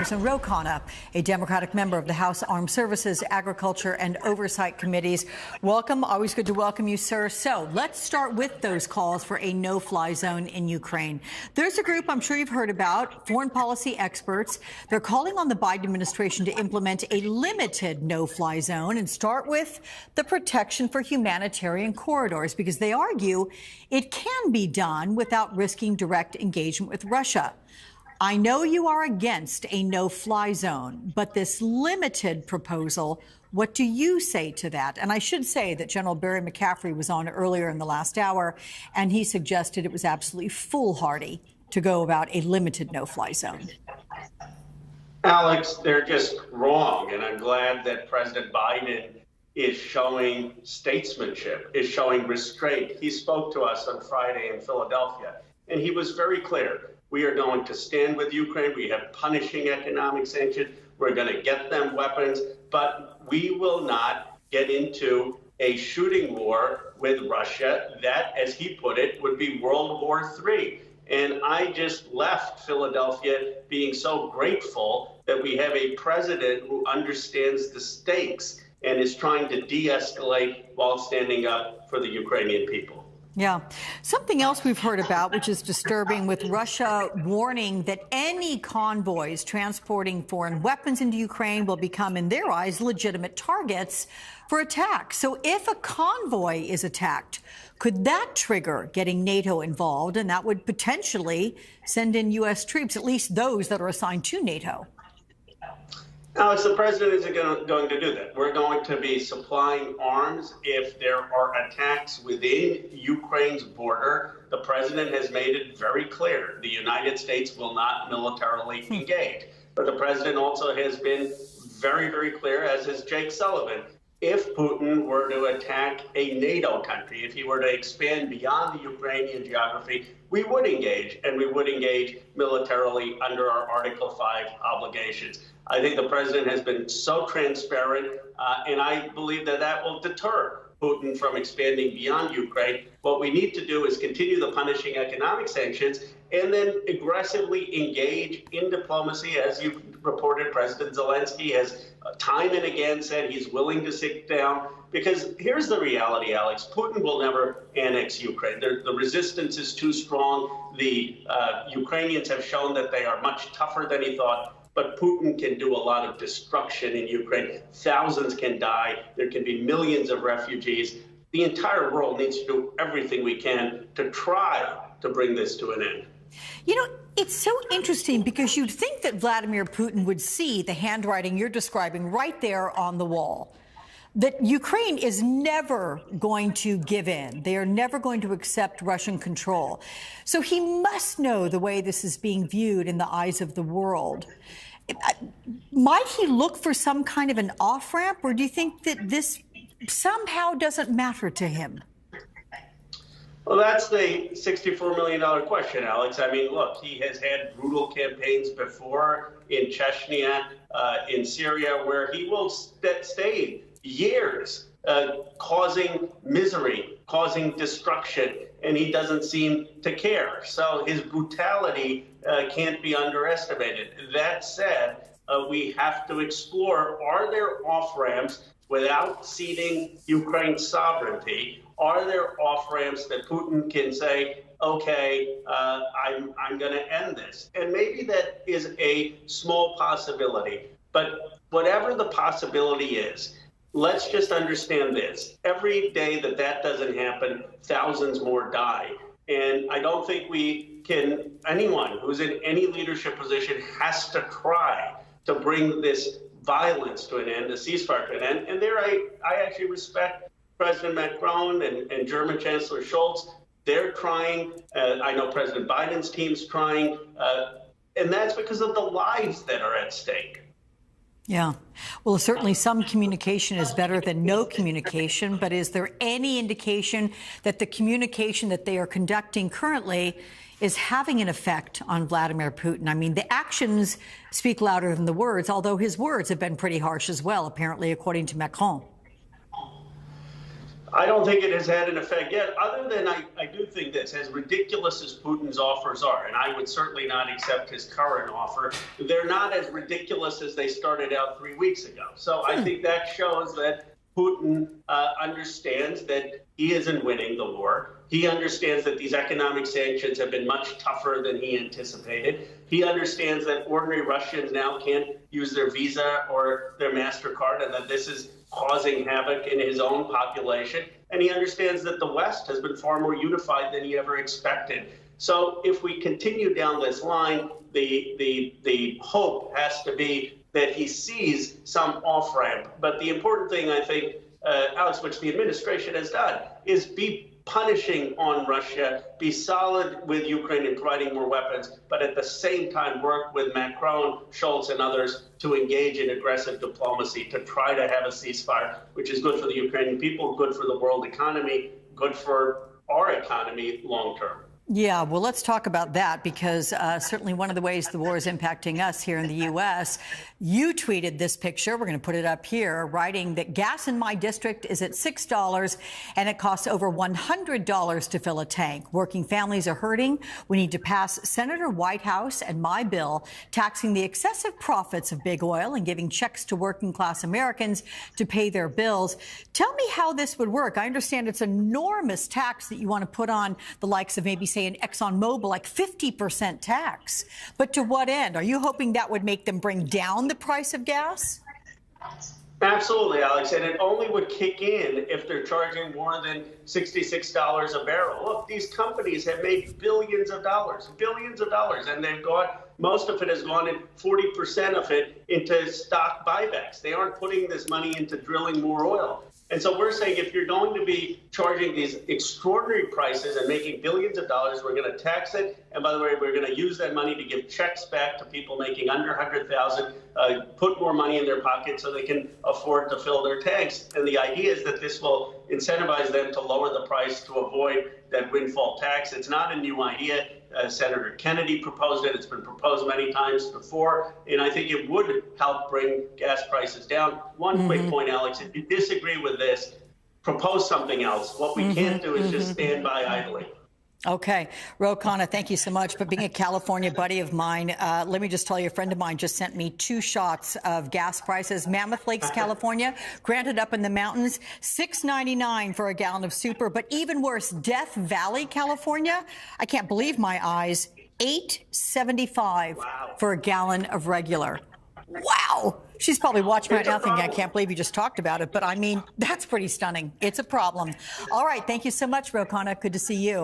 Khanna, a Democratic member of the House Armed Services, Agriculture and Oversight Committees. Welcome. Always good to welcome you, sir. So let's start with those calls for a no-fly zone in Ukraine. There's a group I'm sure you've heard about, foreign policy experts. They're calling on the Biden administration to implement a limited no-fly zone and start with the protection for humanitarian corridors, because they argue it can be done without risking direct engagement with Russia. I know you are against a no-fly zone, but this limited proposal, what do you say to that? And I should say that General Barry McCaffrey was on earlier in the last hour, and he suggested it was absolutely foolhardy to go about a limited no-fly zone. Alex, they're just wrong, and I'm glad that President Biden is showing statesmanship, is showing restraint. He spoke to us on Friday in Philadelphia, and he was very clear. We are going to stand with Ukraine. We have punishing economic sanctions. We're going to get them weapons, but we will not get into a shooting war with Russia. That, as he put it, would be World War III. And I just left Philadelphia being so grateful that we have a president who understands the stakes and is trying to de-escalate while standing up for the Ukrainian people. Yeah. Something else we've heard about, which is disturbing, with Russia warning that any convoys transporting foreign weapons into Ukraine will become, in their eyes, legitimate targets for attack. So if a convoy is attacked, could that trigger getting NATO involved? And that would potentially send in U.S. troops, at least those that are assigned to NATO. Alex, the president isn't going to do that. We're going to be supplying arms if there are attacks within Ukraine's border. The president has made it very clear the United States will not militarily engage. But the president also has been very, very clear, as is Jake Sullivan. If Putin were to attack a NATO country, if he were to expand beyond the Ukrainian geography, we would engage, and we would engage militarily under our Article 5 obligations. I think the president has been so transparent, and I believe that that will deter Putin from expanding beyond Ukraine. What we need to do is continue the punishing economic sanctions and then aggressively engage in diplomacy. As you've reported, President Zelensky has time and again said he's willing to sit down, because here's the reality, Alex. Putin will never annex Ukraine. The resistance is too strong. The Ukrainians have shown that they are much tougher than he thought. But Putin can do a lot of destruction in Ukraine. Thousands can die. There can be millions of refugees. The entire world needs to do everything we can to try to bring this to an end. You know, it's so interesting, because you'd think that Vladimir Putin would see the handwriting you're describing right there on the wall, that Ukraine is never going to give in. They are never going to accept Russian control. So he must know the way this is being viewed in the eyes of the world. Might he look for some kind of an off-ramp, or do you think that this somehow doesn't matter to him? Well, that's the $64 million question, Alex. I mean, look, he has had brutal campaigns before in Chechnya, in Syria, where he will stay years causing misery, causing destruction, and he doesn't seem to care. So his brutality can't be underestimated. That said, we have to explore, are there off-ramps without ceding Ukraine's sovereignty? Are there off-ramps that Putin can say, okay, I'm going to end this? And maybe that is a small possibility. But whatever the possibility is, let's just understand this. Every day that that doesn't happen, thousands more die. And I don't think anyone who's in any leadership position has to try to bring this violence to an end, a ceasefire to an end. And there I actually respect President Macron and German Chancellor Scholz. They're trying. I know President Biden's team's trying. And that's because of the lives that are at stake. Yeah. Well, certainly some communication is better than no communication. But is there any indication that the communication that they are conducting currently is having an effect on Vladimir Putin? I mean, the actions speak louder than the words, although his words have been pretty harsh as well, apparently, according to Macron. I don't think it has had an effect yet, other than I do think this, as ridiculous as Putin's offers are, and I would certainly not accept his current offer, they're not as ridiculous as they started out 3 weeks ago. So I think that shows that Putin understands that he isn't winning the war. He understands that these economic sanctions have been much tougher than he anticipated. He understands that ordinary Russians now can't use their Visa or their MasterCard, and that this is causing havoc in his own population. And he understands that the West has been far more unified than he ever expected. So if we continue down this line, the hope has to be that he sees some off-ramp. But the important thing, I think, Alex, which the administration has done, is be punishing on Russia, be solid with Ukraine in providing more weapons, but at the same time work with Macron, Scholz, and others to engage in aggressive diplomacy to try to have a ceasefire, which is good for the Ukrainian people, good for the world economy, good for our economy long term. Yeah, well, let's talk about that, because certainly one of the ways the war is impacting us here in the U.S., you tweeted this picture, we're going to put it up here, writing that gas in my district is at $6 and it costs over $100 to fill a tank. Working families are hurting. We need to pass Senator Whitehouse and my bill taxing the excessive profits of big oil and giving checks to working class Americans to pay their bills. Tell me how this would work. I understand it's an enormous tax that you want to put on the likes of maybe, say, an ExxonMobil, like 50% tax. But to what end? Are you hoping that would make them bring down the price of gas? Absolutely, Alex, and it only would kick in if they're charging more than $66 a barrel. Look, these companies have made billions of dollars, and they've got, most of it has gone in, 40% of it into stock buybacks. They aren't putting this money into drilling more oil. And so we're saying, if you're going to be charging these extraordinary prices and making billions of dollars, we're going to tax it. And by the way, we're going to use that money to give checks back to people making under $100,000, put more money in their pocket so they can afford to fill their tanks. And the idea is that this will incentivize them to lower the price to avoid that windfall tax. It's not a new idea. Senator Kennedy proposed it. It's been proposed many times before, and I think it would help bring gas prices down. One quick point, Alex, if you disagree with this, propose something else. What we can't do is just stand by idly. Okay. Khanna, thank you so much. But being a California buddy of mine, let me just tell you, a friend of mine just sent me 2 shots of gas prices. Mammoth Lakes, California, granted up in the mountains, $6.99 for a gallon of super. But even worse, Death Valley, California, I can't believe my eyes, $8.75 for a gallon of regular. Wow. She's probably watching right now thinking, I can't believe you just talked about it. But I mean, that's pretty stunning. It's a problem. All right. Thank you so much, Khanna. Good to see you.